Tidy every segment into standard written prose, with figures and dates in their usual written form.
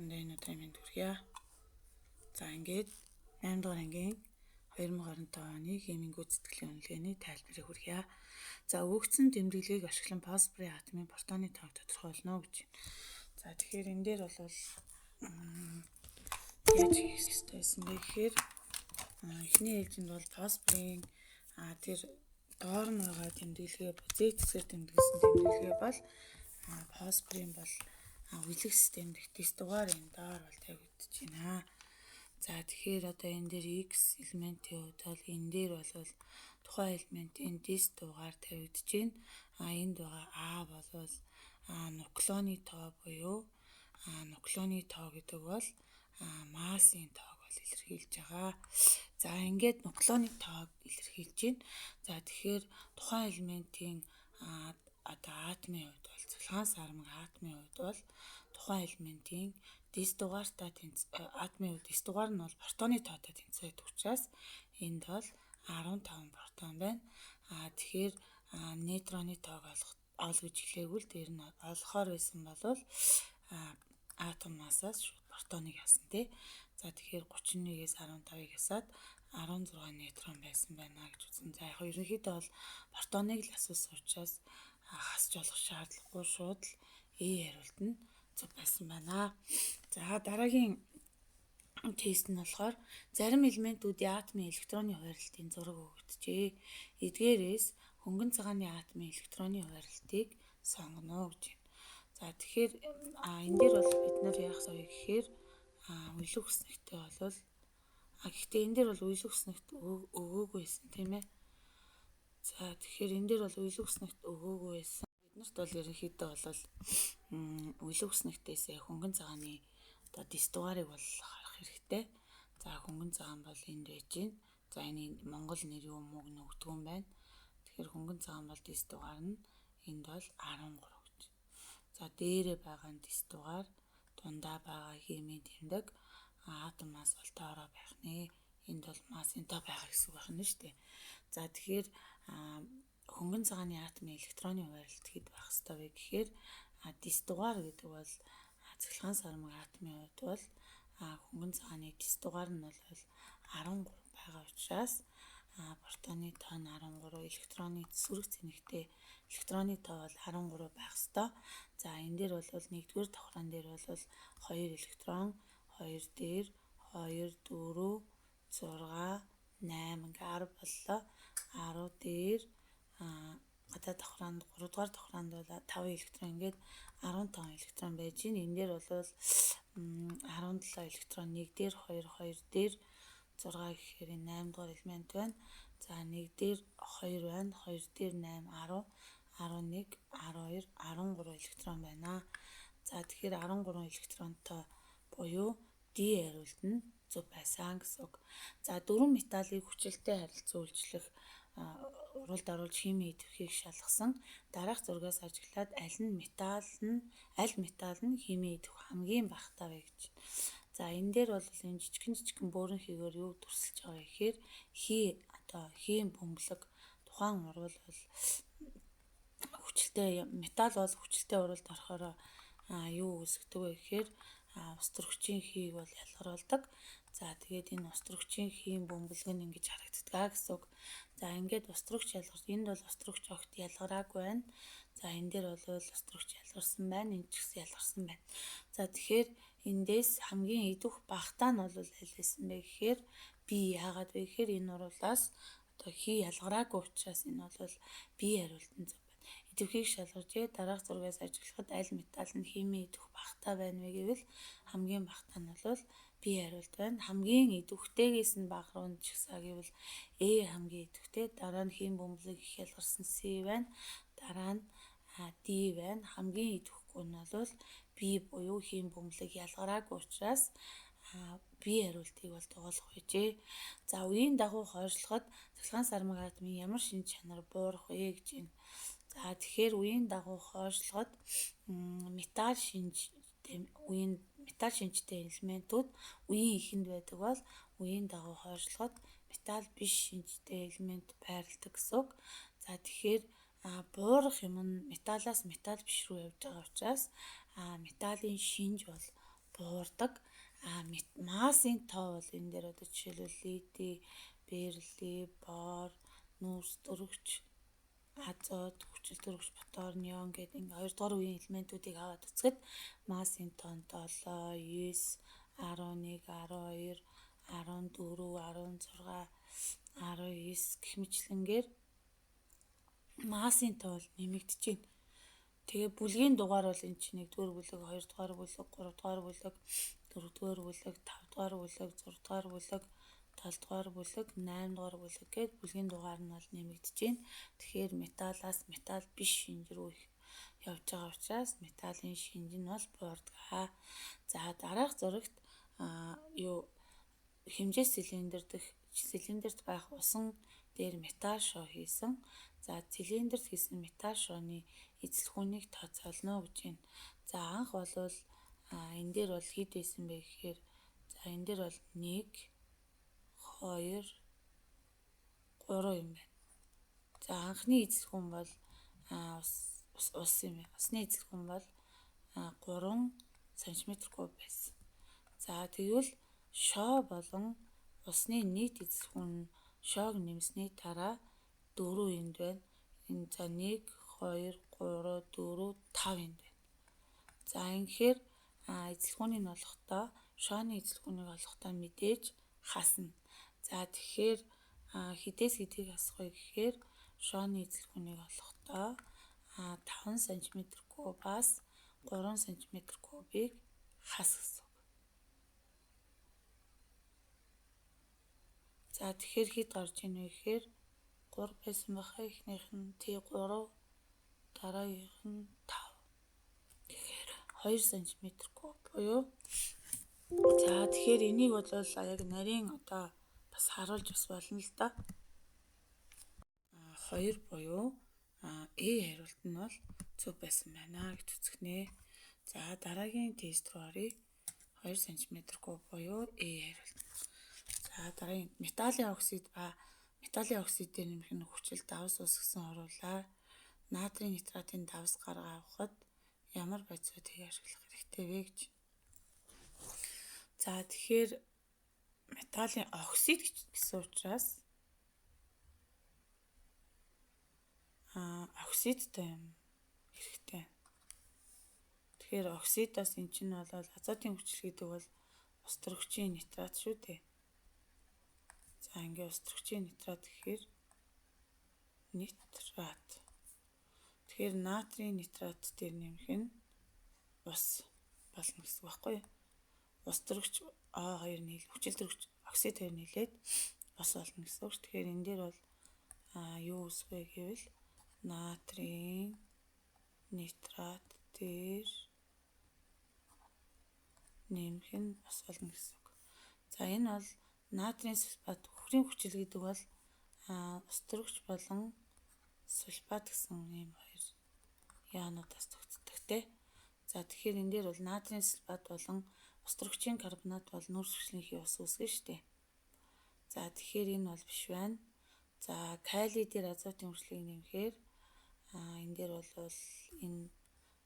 Хүндээ энэ удаа минь хүргье. За ингээд 8 дугаар ангийн 2025 оны химийн гүйц сэтгэлийн үнэлгээний тайлбарыг хүргье. За өгөгдсөн тэмдэглэгийг ашиглан фосфорын атомын протоны тоог тодорхойлно гэж байна. За тэгэхээр энэ дээр бол яаж хийх ёстой байсан бэ гэхээр эхний ээлжинд бол фосфорын тэр доор нь байгаа тэмдэглэгээ Z хэсгээр тэмдэглэсэн тэмдэглэгээ бол фосфорын бол үлэх системд дэс дугаар энэ доор бол тавигдаж байна. За тэгэхээр одоо энэ дээр X элементийн хувьд бол энэ дээр бол тухайн элементийн дэс дугаар тавигдаж байна. Энд байгаа А бол нуклеоны тоо буюу нуклеоны тоо гэдэг бол массын тоог бол илэрхийлж байгаа. За ингээд нуклеоны тоог илэрхийлж байна. За тэгэхээр тухайн элементийн одоо атомын хувьд бол цахилгаан сармаг атомын хувьд бол тухайн элементийн дэс дугаартай атомын хувьд дэс дугаар нь бол протоны тоотой тэнцвэртэй учраас энд бол 15 протон байна. Тэгэхээр нейтроны тоог олгож эхлээгүүл дээр нь олохоор байсан бол атом массаас шууд протоныг яасан тий. За тэгэхээр 31-ээс 15-ыг ясаад 16 нейтрон байсан байна гэж үзэн. За яг ерөнхийдөө бол протоныг л асуусан учраас хасч олох шаардлагагүй шууд л хариулт нь зөв байсан байна. За дараагийн тест нь болохоор зарим элементүүдийн атомын электроны хуваарлтын зураг өгөгдөжээ. Эдгээрээс хөнгөн цагааны атомын электроны хуваарлтыг сонгоно гэж байна. За тэгэхээр энэ дээр бол бид нар яах вэ гэхээр үлэг хүснэгтэй бол гэхдээ энэ дээр бол үлэг хүснэгт өгөөгүй байсан тийм ээ. За тэгэхээр энэ дээр бол үлэг хүснэгт өгөөгүй байсан. Биднэрт бол ерөнхийдөө бол үлэг хүснэгтээсээ хөнгөн цагааны одоо дэс дугаарыг бол харах хэрэгтэй. За хөнгөн цагаан бол энд байж байна. За энэ Монгол нэр юу мөг нөгдөг юм байна. Тэгэхээр хөнгөн цагаан бол дэс дугаар нь энд бол 13 гэж. За дээрээ байгаа нь дэс дугаар, дундаа байгаа химийн тэмдэг атом масс бол доороо байх нэ. Энд бол массын тоо байгаа гэсэн үг байна шүү дээ. За тэгэхээр хөнгөн цагааны атомын электроны хуваарлт хэд байх ёстой вэ гэхээр дэс дугаар гэдэг бол цахилгаан сармаг атомын хувьд бол хөнгөн цагааны дэс дугаар нь бол 13 байгаа учраас протоны тоо нь 13, электроны сөрөг цэнэгтэй электроны тоо бол 13 байх ёстой. За энэ дээр бол 1-р давхран дээр бол 2 электрон, 2 дээр 2, 4, 6, 8 ингээ 10 боллоо. 10 дээр гадаад давхраанд 3-р давхраанд бол 5 электрон ингээд 15 электрон байж гин. Энэ дээр бол 17 электрон 1 дээр 2, 2 дээр 6 гэхээр 8 дугаар элемент байна. За 1 дээр 2 байна. 2 дээр 8, 10, 11, 12, 13 электрон байна. За тэгэхээр 13 электронтой буюу D хариулт нь зөв байсан гэсэн үг. За дөрвөн металлыг хүчилтэй харилцан үйлчлэх уралд оруулж химийн идэвхийг шалгасан дараах зургаас ажиглаад аль металл нь химийн идэвх хамгийн багтаа вэ гэж. За энэ дээр бол энэ жижигхэн бөөрөн хийгээр юу төрсөлж байгаа гэхээр хим бөмбөлөг тухайн урвал бол хүчилтэй металл бол хүчилтэй уралд орохоор юу үүсгдэг вэ гэхээр устөрөгчийн хийг бол ялгаруулдаг. За тэгээд энэ устөрөгчийн хийн бөмбөлөг нь ингэж харагддаг гэсэн үг. За ингээд устөрөгч ялгарч энд бол устөрөгч огт ялгараагүй байна. За энэ дээр бол устөрөгч ялгарсан байна. Энд ч гэсэн ялгарсан байна. За тэгэхээр эндээс хамгийн идвэх багтаа нь бол аль байсан бэ гэхээр B яагаад вэ гэхээр энэ урвалаас одоо хий ялгараагүй учраас энэ бол B хариулт нь зөв байна. Идэвхийг шалгаж дараах зургаас ажиглахад аль металл нь химийн идвэх багтаа байна вэ гэвэл хамгийн багтаа нь бол B хариулт байна. Хамгийн идэвхтэйгээс нь бага руу нь чигсаа гэвэл A хамгийн идэвхтэй, дараа нь хим бөмбөлөг их ялгарсан C байна. Дараа нь D байна. Хамгийн идэвхгүй нь бол B буюу хим бөмбөлөг ялгараагүй учраас B хариултыг бол дугуулах байжээ. За үеийн дагуу хойшлоход цахилгаан сармаг атомын ямар шинж чанар буурах вэ гэж байна. За тэгэхээр үеийн дагуу хойшлоход металл шинжтэй элементүүд үеийн эхэнд байдаг бол үеийн дагуу хойшлоход металл биш шинжтэй элемент байрладаг гэсэн үг. За тэгэхээр буурах юм нь металлаас металл биш рүү явж байгаа учраас металлын шинж бол буурдаг. Массын тоо бол энэ дээр одоо жишээлбэл литий, берилий, бор, нүүрс дөрвч, азот, хүчил дөрвч, фотор, неон гэдэг ингээ 2 дугаар үеийн элементүүдийг аваад үзэхэд массын тоо 7, 9, 11, 12, 14, 16, 19 гэх мэтлэнгээр массын тоо нэмэгдэж байна. Тэгээ бүлгийн дугаар бол энэ чинь 1-р бүлэг, 2-р бүлэг, 3-р бүлэг, 4-р бүлэг, 5-р бүлэг, 6-р бүлэг, 7-р бүлэг, 8-р бүлэг гээд бүлгийн дугаар нь бол нэмэгдэж байна. Тэгэхээр металлаас металл биш шинж рүү явж байгаа учраас металлын шинж нь бол буурдаг. За дараах зурагт хэмжээ цилиндрт байх усан дээр металл шоу хийсэн. За цилиндрт хийсэн металл шооны эзэлхүүнийг тооцоолно гэж байна. За анх болвол энэ дээр бол хэд байсан бэ гэхээр за энэ дээр бол 1, 2, 3 юм байна. За анхны эзэлхүүн бол ус юм байна. Усны эзэлхүүн бол 3 см3 байсан. За тэгвэл шоо болон усны нийт эзэлхүүн нь шоог нэмсний дараа 4 энд байна. Энэ за 1, 2, 3, 4, 5 энд байна. За ингэхээр эзэлхүүнийг олохдоо шооны эзэлхүүнийг олохдоо мэдээж хасна. За тэгэхээр хэдээс хэдийг хасах вэ гэхээр шооны эзэлхүүнийг олохдоо 5 см3-аас 3 см3-ийг хас гэсэн. За тэгэхээр хэд гарч ийн вэ гэхээр 3 байсан баха эхнийх нь T3 дараагийнх нь 5. Тэгэхээр 2 см3 буюу за тэгэхээр энийг бол яг нарийн одоо бас харуулж бас болно л да. 2 буюу хариулт нь бол зөв байсан байна гэж үзэгнэ. За дараагийн тест руу оръё. 2 см3 буюу хариулт. За дараагийн металлын оксид металлын оксид дээр нэмэх нь хүчил давс ус гэсэн оруулаа. Натрийн нитратын давс гаргаа авахад ямар бодисуудыг ашиглах хэрэгтэй вэ гэж. За тэгэхээр металлын оксид гэсэн учраас оксидтай юм хэрэгтэй. Тэгэхээр оксидаас эн чинь бол азотын хүчил гэдэг бол устөрөгчийн нитрат шүү дээ. За ингээ устөрөгчийн нитрат гэхээр нитрат. Тэгэхээр натрийн нитрат дээр нэмэх нь ус болно гэсэн үг байхгүй юу? Устөрөгч O2 нийл хүчил төрөгч оксид 2 нийлээд ус болно гэсэн үг. Тэгэхээр энэ дээр бол юу үсэх вэ гэвэл натрийн нитрат дээр нэмэх нь ус болно гэсэн үг. За энэ бол натрийн сульфат хүрийн хүчил гэдэг бол устөрөгч болон сульфат гэсэн ийм хоёр яануудаас тогтдог те. За тэгэхээр энэ дээр бол натрийн сульфат болон устөрөгчийн карбонат бол нүүрс хүчлийнхээ ус үүсгэн штэ. За тэгэхээр энэ бол биш байна. За калий дээр азотын хүчлийг нэмэхээр энэ дээр бол энэ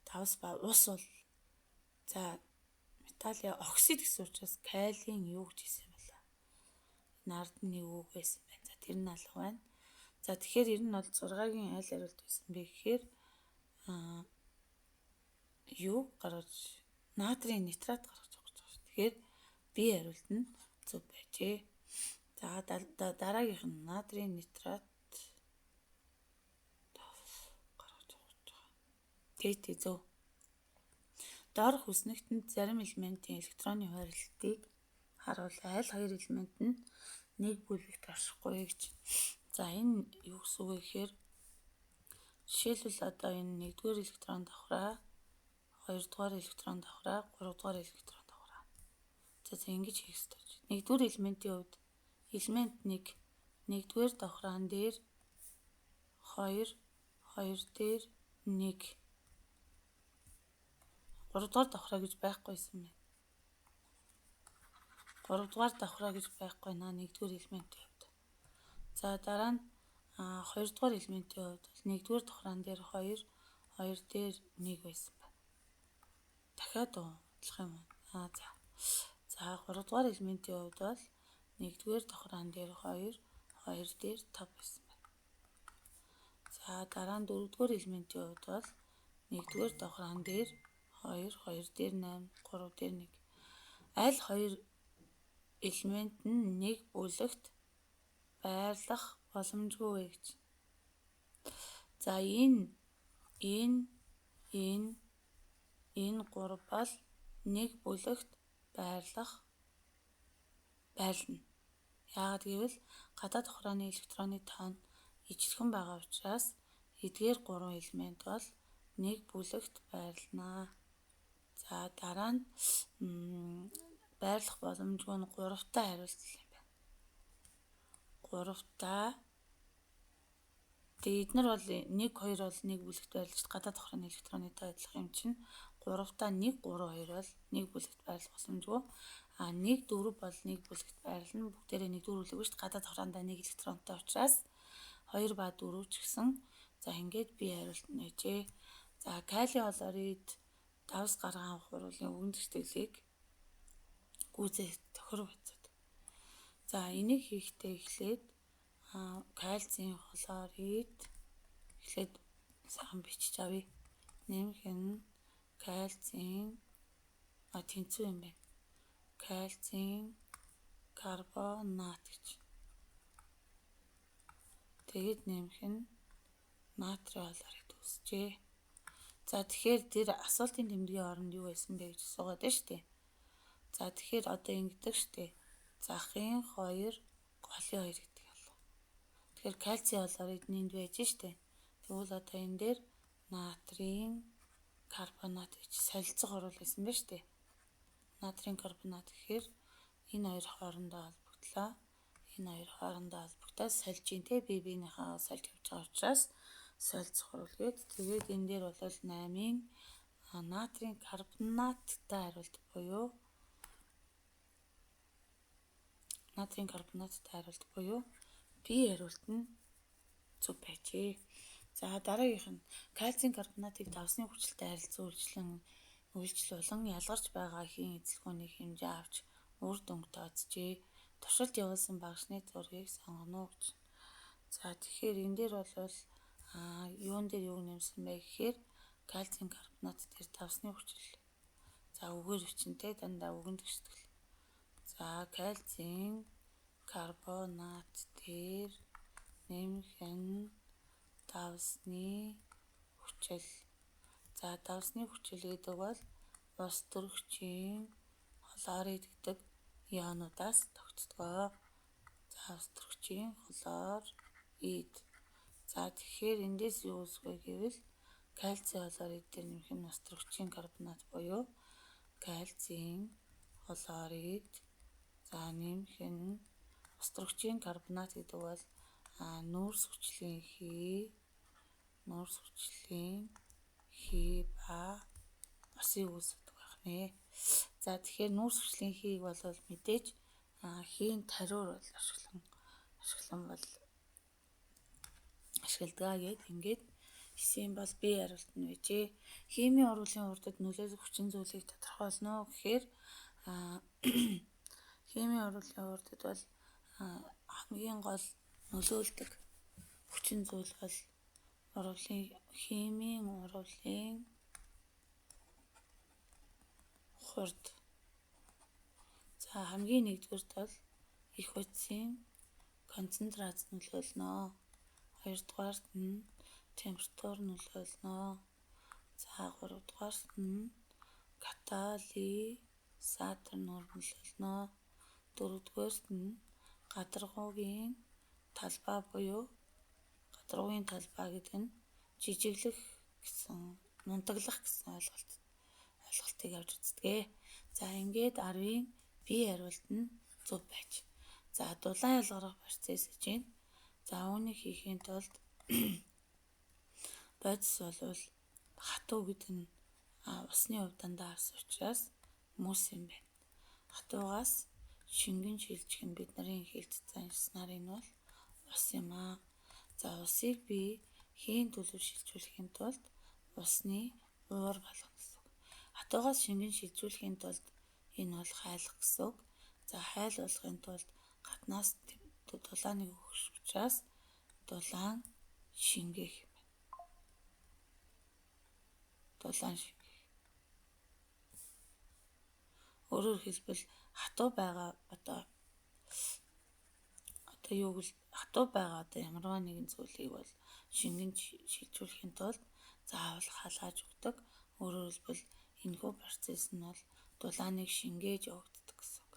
давс ба ус бол за металлын оксид гэсэн учраас калийн юу гэж хэлсэн юм бэ? Нард нэг үг байсан байна. За тэр нь алга байна. За тэгэхээр ер нь бол 6-гийн аль хариулт байсан бэ гэхээр юу гаргаж натрийн нитрат гаргаж байгаа гэж байна. Тэгэхээр B хариулт нь зөв байжээ. За дараагийнх нь натрийн нитрат гаргаж байгаа. Тэ зөв. Доорх үснэгтэнд зарим элементийн электроны хуваарлтыг харуул аль хоёр элемент нь нэг бүлэгт оршихгүй гэж. За энэ юу гэсэн үг вэ гэхээр жишээлбэл одоо энэ 1-р электрон давхраа, 2-р электрон давхраа, 3-р электрон давхраа. За ингэж хийх хэрэгтэй. 1-р элементийн хувьд элемент 1 1-р давхраан дээр 2 2 дээр 1 3-р давхраа гэж байхгүйсэн байна. 3-р давхраа гэж байхгүй наа 1-р элементийн хувьд. За дараа нь 2-р элементийн хувьд бол 1-р давхраан дээр 2 2 дээр 1 байсан байна. Дахиад уудлах юм уу? За 3 дугаар элементийн хувьд бол 1-р давхраан дээр 2, 2 дээр 5 байсан байна. За дараа нь 4-р элементийн хувьд бол 1-р давхраан дээр 2, 2 дээр 8, 3 дээр 1. Аль хоёр элемент нь нэг бүлэгт байрлах боломжгүй вэ гэж. За энэ 3 бол нэг бүлэгт байрлана. Яагаад гэвэл гадаад давхрааны электроны тоо нь ижилхэн байгаа учраас эдгээр 3 элемент бол нэг бүлэгт байрлана. За дараа нь байрлах боломжгүй нь 3-таа хариултал юм байна. 3-таа тэгээд эдгээр бол 1 2 бол нэг бүлэгт байрлаж гадаад давхрааны электроны тоо адилхан юм чинь 3-таа 1 3 2 бол нэг бүлэгт байрлах боломжгүй. 1 4 бол нэг бүлэгт байрлана. Бүгдээрээ 1-р бүлэг биш гадаад давхраандаа 1 электронтой учраас 2 ба 4 ч гэсэн за ингээд би хариулт нь байжээ. За калий хлорид давс гаргаан ухруулын өгөн зэгтгэлийг гүйцээх тохир байцаад. За энийг хийхдээ эхлээд кальцийн хлорид эхлээд сайхан бичиж авъя. Нэмэх нь кальцийн тэнцүү юм байна. Кальцийн карбонат гэж. Тэгээд нэмэх нь натрийн хлорид үүсжээ. За тэгэхээр тэр асуултын тэмдгийн оронд юу байсан бэ гэж асуугаад байна шүү дээ. За тэгэхээр одоо ингэдэг шүү дээ. Захын 2, голын 2 гэдэг юм. Тэгэхээр кальцийн хлорид нь энд байж шүү дээ. Тэгвэл одоо энэ дээр натрийн карбонат гэж солилцох оруул байсан байна шүү дээ. Натрийн карбонат гэхээр энэ хоёр хоорондоо холбогдлоо. Энэ хоёр хоорондоо холбогдоод сольж ин тэ биенийхээ сольж авч байгаа учраас солилцох оруул гээд тэгээд энэ дээр бол 8-ын натрийн карбонаттай хариулт буюу B хариулт нь зөв байжээ. За дараагийнх нь кальцийн карбонатыг давсны хүчилтэй харилцан үйлчлэл болон ялгарч байгаа хийн эзэлгүүний хэмжээ авч үр дүнг тооцжээ. Туршилт явуулсан багшны зургийг сонгоно гэж. За тэгэхээр энэ дээр бол юун дээр юу нэмсэн бэ гэхээр кальцийн карбонат дээр давсны хүчил. За үгээр хүчинтэй дандаа үгэнд гიშтгэл. За кальцийн карбонат дээр нэмэх нь давсны хүчил. За давсны хүчил гэдэг бол ус төрөгчийн хлорид гэдэг ионуудаас тогтдог. За ус төрөгчийн хлорид. За тэгэхээр эндээс юу үүсэх вэ гэвэл кальцийн хлорид дээр нэмэх нь ус төрөгчийн карбонат буюу кальцийн хлорид. За нэмэх нь ус төрөгчийн карбонат гэдэг бол нүүрс хүчлийн хий ба усыг үүсгэдэг байх нэ. За тэгэхээр нүүрс хүчлийн хийг бол мэдээж хийн тариур бол ашигладаг гэд ингээд хэсэг бол B хариулт нь байжээ. Химийн урвалын урдад нөлөөлөх хүчин зүйлийг тодорхойлно гэхээр химийн урвалын урдад бол хамгийн гол нөлөөлдөг хүчин зүйл бол химийн урвалын хурд. За хамгийн нэгдүгüрт бол их утсын концентрац нөлөөлнө. Хоёрдугаарт нь температур нөлөөлнө. За гуравдугаарт нь катализатор нөлөөлнө. Дөрөвдүгээрт нь гадаргуугийн талбай буюу гадаргуугийн талбай гэдэг нь жижиглэх гэсэн нунтаглах гэсэн ойлголтыг авч үздэг. За ингээд 10-ийн B хариулт нь зөв байж. За дулаан ялгарах процесс гэж байна. За үүнийг хийхийн тулд бодис болвол хатуу гэдэг нь усны хувьд дандаа арс учраас мөс юм байна. Хатуугаас шингэн шилжих нь бидний хэлж заншсанаар энэ бол ус юм аа. За усыг би хийн төлөв шилжүүлэхийн тулд усны уур болгоно гэсэн. Хатуугаас шингэн шилжүүлэхийн тулд Энэ бол хайлах гэсэн үг. За хайл болохын тулд гаднаас дулааныг өгөх учраас дулаан шингээх юм байна. Дулаан шингээх. Өөрөөр хэлбэл хатуу байгаа одоо хатуу байгаа ямарваа нэгэн зүйлийг бол шингэн шилжүүлэхийн тулд заавал халааж өгдөг. Өөрөөр хэлбэл энэхүү процесс нь бол дулааныг шингээж явагддаг гэсэн үг.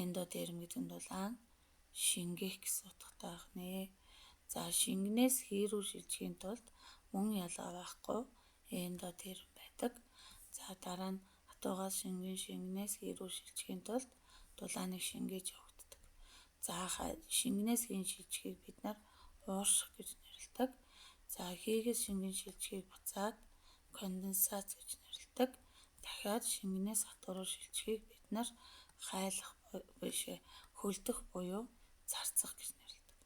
Эндодерм гэдэг нь дулаан шингээх гэсэн утгатай байх нэ. За шингэнээс хийрүү шилжихийн тулд мөн ялгаа байхгүй эндодерм байдаг. За дараа нь хатуугаас шингэнээс хийрүү шилжихийн тулд дулааныг шингээж явагддаг. За шингэнээс хийн шилжихийг бид нар уурших гэж нэрлэдэг. За хийгээс шингэн шилжихийг буцаад конденсац гэж нэрлэдэг. Дахиад шингэнээс хатуу руу шилжихийг бид нар хайлах хөлдөх буюу зарцах гэж нэрлэдэг.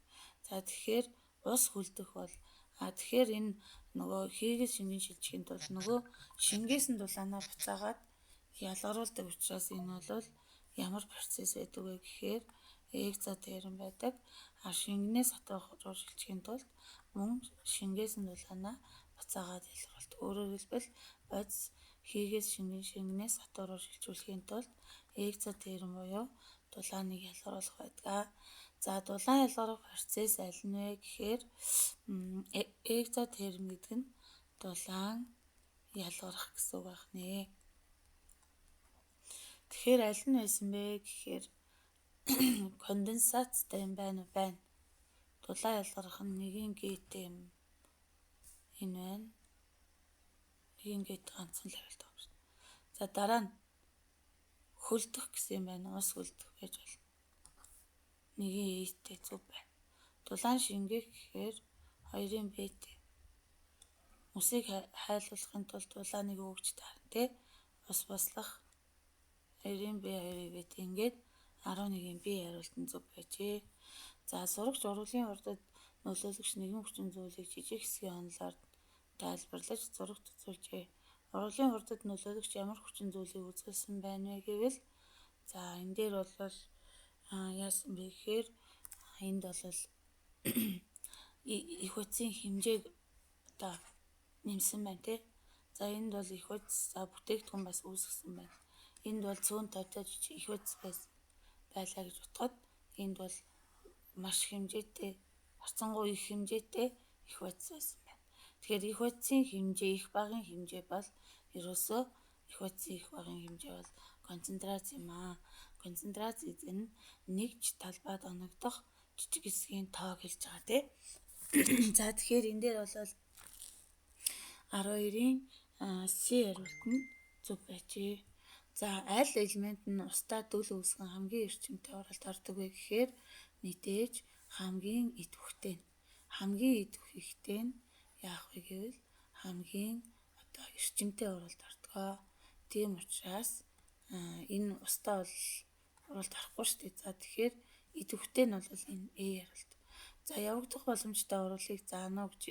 За тэгэхээр ус хөлдөх бол тэгэхээр энэ нөгөө хийгээс шингэн шилжихийн тулд нөгөө шингээсэн дулаанаа буцаагаад ялгаруулдаг учраас энэ бол ямар процесс байдаг вэ гэхээр экзотерм байдаг. Шингэнээс хатуу руу шилжихийн тулд мөн шингээсэн дулаанаа буцаагаад ялгаруулдаг. Өөрөөр хэлбэл бодис хийгээс шингэнээс хатуу руу шилжүүлэхийн тулд экзотерм буюу дулааныг ялгаруулах байдаг. За дулаан ялгарах процесс аль нь вэ гэхээр экзотерм гэдэг нь дулаан ялгарах гэсэн үг байх нэ. Тэгэхээр аль нь байсан бэ гэхээр конденсаттай юм байна. Дулаан ялгарах нь нэгийн гейттэй юм. Энэ байна. Нэгийн гейт ганцхан левелд байгаа шүү. За дараа нь хөлдөх гэсэн юм байна. Ус хөлдөх байж болно. Нэгийн ээжтэй зүв байна. Дулаан шингээх гэхээр 2-ын бэтэй. Усыг хайлуулахын тулд дулааныг өгч таарна тий. Ус бослох 2-ын б 2-ын бэт ингээд 11-ийн б хариултан зүв байжээ. За сурагч урлагийн хурдад нөлөөлөгч нэгэн хүчин зүйлийг жижиг хэсгийн онолоор тайлбарлаж зурагт үзүүлжээ. Урлагийн хурдад нөлөөлөгч ямар хүчин зүйлийг үзүүлсэн байна вэ гэвэл за энэ дээр бол яасан бэ гэхээр энд бол их утсын хэмжээг одоо нэмсэн байна тий. За энд бол их утас бүтээгдэхүүн бас үүсгэсэн байна. Энд бол цөөн тоотой их утас байлаа гэж утгад энд бол маш хэмжээтэй харцангуй их хэмжээтэй их утас байсан байна. Тэгэхээр их утсын хэмжээ их багын хэмжээ бол ерөөсөө их утсын их багын хэмжээ бол концентрац юм аа. Концентрац гэдэг нь нэгж талбайд оногдох жижиг хэсгийн тоог хэлж байгаа тий. За тэгэхээр энэ дээр бол 12-ийн C хариулт нь зөв байжээ. За аль элемент нь устдаа дүл үүсгэн хамгийн эрчимтэй оролт ордог вэ гэхээр мэдээж хамгийн идэвхтэй. Хамгийн идэвхтэй нь яах вэ гэвэл хамгийн одоо эрчимтэй оролт ордог. Тийм учраас энэ устдаа бол оролт орохгүй шүү дээ. За тэгэхээр идэвхтэй нь бол энэ A хариулт. За явагдах боломжтой урвалыг заана уу гэж.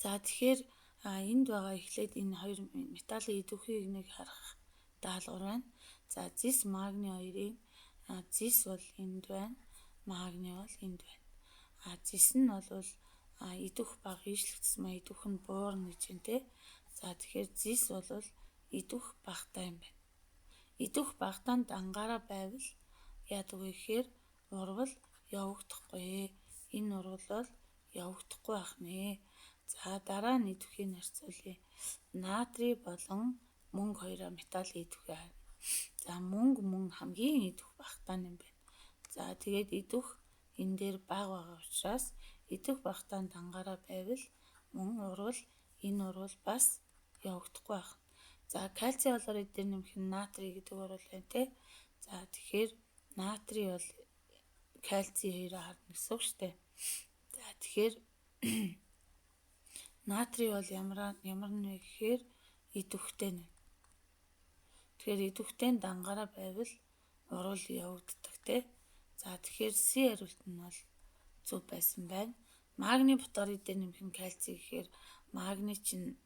За тэгэхээр энд байгаа эхлээд энэ хоёр металлын идэвхийг нэг харах даалгавар байна. За зис магний хоёрын зис бол энд байна. Магний бол энд байна. Зис нь бол идэх баг ийшлэгдсэн маа идэх нь буурна гэж юм те. За тэгэхээр зис бол идэх багтай юм байна. Идэх багтаа дангаараа байвал яадаг вэ гэхээр урвал явагдахгүй. Энэ урвал бол явагдахгүй байх нэ. За дараа нь идэвхийг харьцуулъя. Натрий болон мөнгө хоёроо металлын идэвхийг харна. За мөн хамгийн идэх багтаа юм байна. За тэгээд идэх энэ дээр бага байгаа учраас идэх багтаа дангаараа байвал мөн урвал энэ урвал бас явагдахгүй байна. За кальци хлорид дээр нэмэх нь натрий гэдэг урвал байна те. За тэгэхээр натрий бол кальци хоёроо харна гэсэн үг шүү дээ. За тэгэхээр натрий бол ямар нэ гэхээр идэвхтэй нэ. Тэгэхээр идэвхтэй дангаараа байвал урвал явагддаг те. За тэгэхээр C хариулт нь бол зөв байсан байна. Магний фторид дээр нэмэх нь кальци гэхээр магний чинь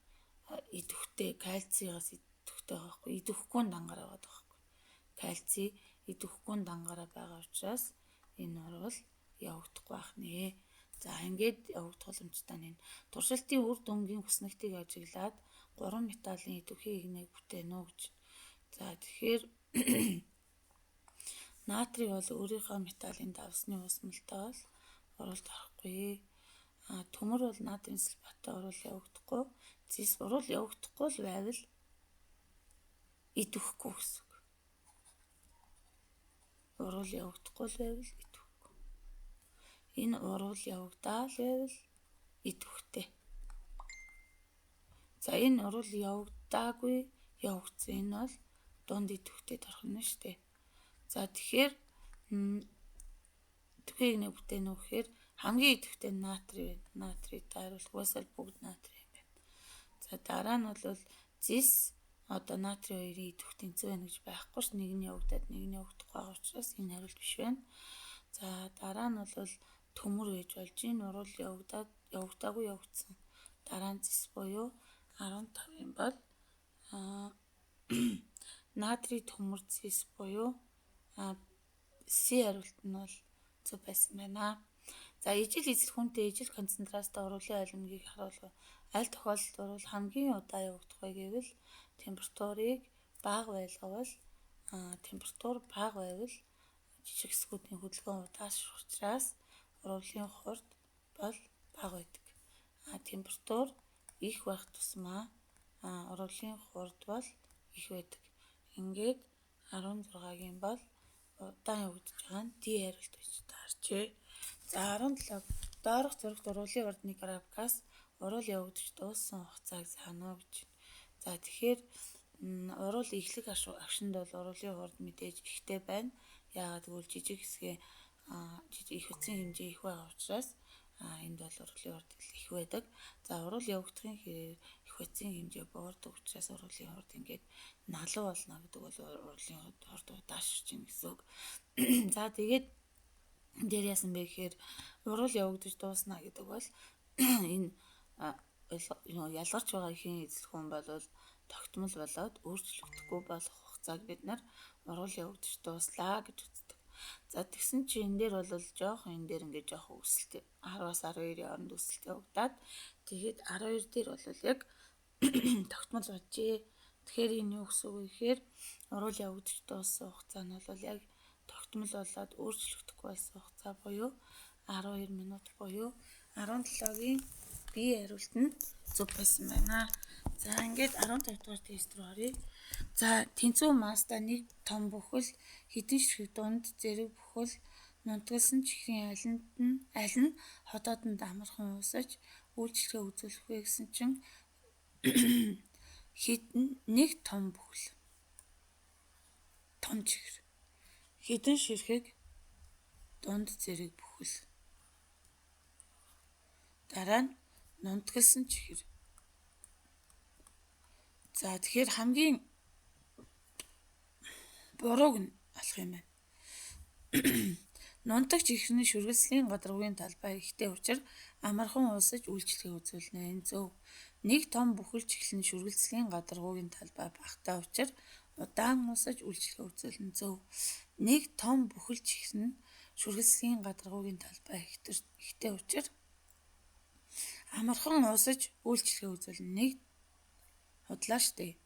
идэвхтэй, кальцигоос идэвхтэй идэвхтэй байгаа байхгүй. Идэвхгүй дангаар байгаа байхгүй. Кальци идэвхгүй дангаараа байгаа учраас энэ орвол явагдахгүй байх нэ. За ингээд явагдах боломжтой нь туршилтын үр дүнгийн хүснэгтийг ажиглаад 3 металлын идэвхий игнийг бүтээнэ үү гэж. За тэгэхээр натрий бол өөрийнхөө металлын давсны усмалтай бол оролт орохгүй. Төмөр бол натрийн сульфаттай орол явагдахгүй. Зис орол явагдахгүй л байвал идэвхгүй гэсэн үг. Орол явагдахгүй л байвал идэвхгүй. Энэ орол явагдаал байвал идэвхтэй. За энэ орол явагдаагүй явагдсан энэ бол дунд идэвхтэйд орох нь шүү дээ. За тэгэхээр идэвхийг нэг бүтээн үү гэхээр хамгийн идэвхтэй натрий байна. Натрий тааруулах уусаал бүгд натрий юм байна. За дараа нь бол зис одоо натрий хоёрын идэвх тэнцүү байна гэж байхгүй ш. Нэг нь явагдаад нэг нь явагдахгүй байгаа учраас энэ хариулт биш байна. За дараа нь бол төмөр гэж болж энэ орол явагдаагүй явагдсан. Дараа нь зис буюу 15 бол натрий төмөр зис буюу С хариулт нь бол зөв байсан байна. За ижил эзэлхүүнтэй ижил концентрацтай оруулын алимгийг харуулах аль тохиолдолд бол хамгийн удаа явагдах вэ гэвэл температурыг бага байлгавал температур бага байвал жижиг хэсгүүдийн хөдөлгөөн удаашрах учраас оруулын хурд бол бага байдаг. Температур их байх тусмаа оруулын хурд бол их байдаг. Ингээд 16-гийн бол удаан явагдаж байгаа нь D хариулт гэж таарчээ. За 17 доорх зурагт оруулын ордны графикаас орол явагдаж дууссан хугацааг заана гэж. За тэгэхээр орол эхлэх агшинд бол оруулын хурд мэдээж ихтэй байна. Яагаад гэвэл жижиг хэсгийн их утсын хэмжээ их байгаа учраас энд бол оруулын хурд их байдаг. За орол явагдахын хэрээр их утсын хэмжээ буурдаг учраас оруулын хурд ингээд налуу болно гэдэг бол оруулын хурд удаашрч ийн гэсэн үг. За тэгээд дээр яасан бэ гэхээр урал явагдаж дуусна гэдэг бол энэ ялгарч байгаа ихийн эзэлхүүн бол тогтмол болоод өөрчлөгдөхгүй болох хугацааг бид нар урал явагдаж дууслаа гэж үздэг. За тэгсэн чи энэ дээр бол жоохон энэ дээр ингээд жоохон өсөлт 10-аас 12-ийн хооронд өсөлт явагдаад тэгээд 12 дээр бол яг тогтмол болжээ. Тэгэхээр энэ юу гэсэн үг вэ гэхээр урал явагдаж дууссан хугацаа нь бол яг тогтмол болоод өөрчлөгдөхгүй байсан хугацаа буюу 12 минут буюу 17-гийн B хариулт нь зөв байсан байна. За ингээд 15 дугаар тест рүү оръё. За тэнцүү масста нэг том бүхэл хэдэн ширхэг дунд зэрэг бүхэл нунтгалсан чихрийн аль нь хотоодонд амархан уусаж үйлчлэгээ үзүүлэх вэ гэсэн чинь нэг том бүхэл том чихэр хэдэн ширхэг дунд зэрэг бүхэл дараа нь нунтгалсан чихэр. За тэгэхээр хамгийн бурууг нь алах юм байна. Нунтаг чихрийн шүргэлслийн гадаргуугийн талбай ихтэй учир амархан уусаж үйлчлэгээ үзүүлнэ. Энэ зөв. Нэг том бүхэл чихрийн шүргэлслийн гадаргуугийн талбай багтаа учир удаан уусаж үйлчлэгээ үзүүлнэ. Зөв. Нэг том бүхэл чихрийн шүргэлслийн гадаргуугийн талбай ихтэй учир амархан уусаж үйлчлэгээ үзүүлнэ. Нэг худлаа штэ.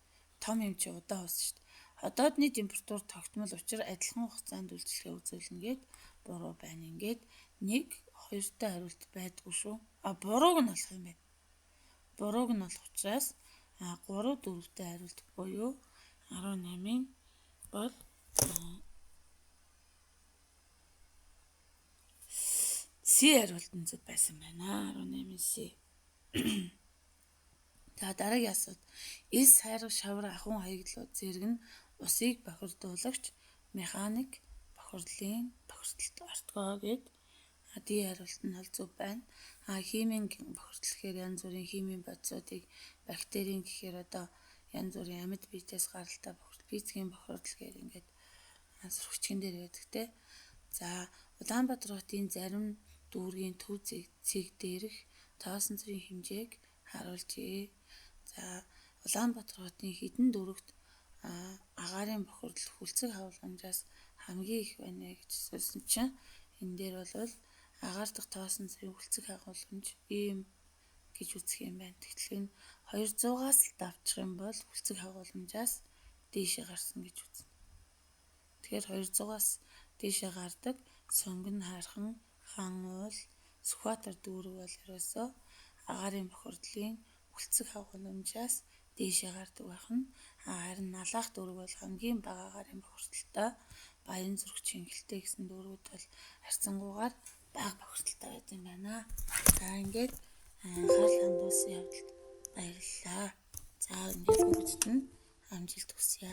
Том юм чи удаан уусна штэ. Хотоодны температур тогтмол учраас адилхан хугацаанд үйлчлэгээ үзүүлнэ гэд буруу байна. Ингээд 1-2-той хариулт байдгүй шүү. Бурууг нь болох юм байна. Бурууг нь болох учраас 3-4-тэй хариулт буюу 18-ын бол С хариулт нь зөв байсан байна. 18-ын С. За дараагийн асуулт. Эс хайрах шавар ахуйн хаягдлууд зэрэг нь усыг бохирдуулагч механик бохирдлын бохирдолд ортгоо гэд D хариулт нь бол зөв байна. Химийн бохирдол гэхээр янз бүрийн химийн бодисуудыг бактерийн гэхээр одоо янз бүрийн амьд биетээс гаралтай бохирдол, физикийн бохирдол гэхээр ингээд сурвалжчин дээр байдаг те. За Улаанбаатар хотын зарим дүүргийн төв цэг дээрх тоосон цэрийн хэмжээг харуулжээ. За Улаанбаатар хотын хэдэн дүүрэгт агаарын бохирдол хүлцэг хавламжаас хамгийн их байна гэж асуусан чинь энэ дээр бол агаар дахь тоосон цэрийн хүлцэг хавламж ийм гэж үзэх юм байна. Тэгэхээр энэ 200-аас л давчих юм бол хүлцэг хавламжаас дээшээ гарсан гэж үзнэ. Тэгэхээр 200-аас дээшээ гардаг сонгон хайрхан, хан уул, сүхбаатар дүүрэг бол ерөөсөө агаарын бохирдлын хүлцэг хавламжаас дээшээ гардаг байх нь. Харин налаах дүүрэг бол хамгийн бага агаарын бохирдолтой, Баян зүрх Чингэлтэй гэсэн дүүргүүд бол харьцангуйгаар бага бохирдолтой байдаг юм байна. За ингээд анхаарал хандуулсан явдалд баярлалаа. За ингээд бүгдэд нь амжилт хүсье.